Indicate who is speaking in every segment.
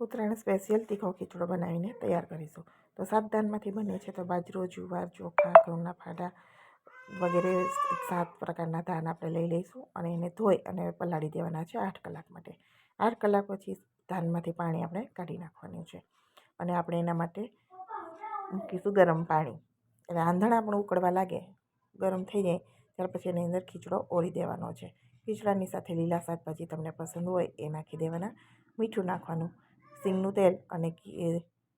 Speaker 1: Uttarayan special તીખો ખીચડો બનાવીને તૈયાર કરીશું. તો 7 ધાનમાંથી બને છે. તો બાજરો, જુવાર, ચોખા, ઘઉંના ફાડા વગેરે 7 પ્રકારના ધાન આપણે લઈ લઈશું અને એને ધોઈ અને પલાળી દેવાના છે 8 કલાક માટે. 8 કલાક પછી ધાનમાંથી પાણી આપણે કાઢી નાખવાનું છે અને આપણે એના માટે મૂકીશું ગરમ પાણી. એટલે આંધણા પણ ઉકળવા લાગે, ગરમ થઈ જાય ત્યાર પછી એની અંદર ખીચડો ઓળી દેવાનો છે. ખીચડાની સાથે લીલા શાકભાજી તમને પસંદ હોય એ નાખી દેવાના, મીઠું નાખવાનું, સિંગનું તેલ અને ઘી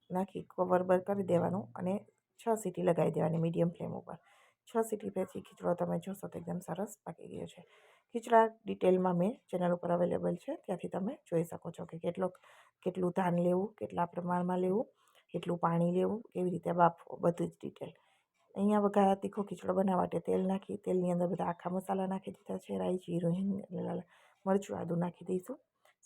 Speaker 1: નાખી કવર બર કરી દેવાનું અને 6 સીટી લગાવી દેવાની મીડિયમ ફ્લેમ ઉપર. 6 સીટી પછી ખીચડો તમે જોશો તો એકદમ સરસ પાકી ગયો છે. ખીચડા ડિટેલમાં મેં ચેનલ ઉપર અવેલેબલ છે, ત્યાંથી તમે જોઈ શકો છો કે કેટલું ધાન લેવું, કેટલા પ્રમાણમાં લેવું, કેટલું પાણી લેવું, કેવી રીતે બાફવો, બધું જ ડિટેલ. અહીંયા વઘાર તીખો ખીચડો બનાવવા માટે તેલ નાખી તેલની અંદર બધા આખા મસાલા નાખી દીધા છે. રાઈ, જીરું, હિંગ, લાલ મરચું, આદું નાખી દઈશું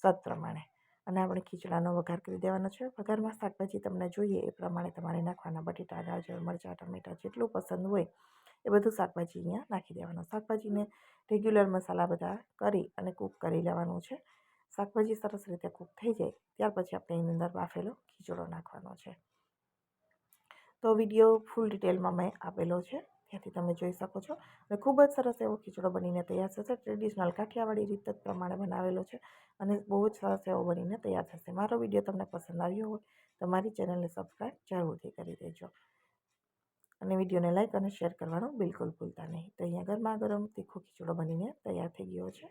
Speaker 1: સ્વાદ પ્રમાણે અને આપણે ખીચડાનો વઘાર કરી દેવાનો છે. વઘારમાં શાકભાજી તમને જોઈએ એ પ્રમાણે તમારે નાખવાના. બટેટા, ગાજર, મરચાં, ટમેટાં જેટલું પસંદ હોય એ બધું શાકભાજી અહીંયા નાખી દેવાનું. શાકભાજીને રેગ્યુલર મસાલા બધા કરી અને કૂક કરી લેવાનું છે. શાકભાજી સરસ રીતે કૂક થઈ જાય ત્યાર પછી આપણે એની અંદર બાફેલો ખીચડો નાખવાનો છે. તો વિડીયો ફૂલ ડિટેલમાં મેં આપેલો છે, ત્યાંથી તમે જોઈ શકો છો. અને ખૂબ જ સરસ એવો ખીચડો બનીને તૈયાર થશે. ટ્રેડિશનલ કાઠિયાવાડી રીત જ પ્રમાણે બનાવેલો છે અને બહુ જ સરસ એવો બનીને તૈયાર થશે. મારો વિડીયો તમને પસંદ આવ્યો હોય તો મારી ચેનલને સબસ્ક્રાઈબ જરૂરથી કરી દેજો અને વિડીયોને લાઈક અને શેર કરવાનું બિલકુલ ભૂલતા નહીં. તો અહીંયા ગરમા ગરમ તીખો ખીચડો બનીને તૈયાર થઈ ગયો છે.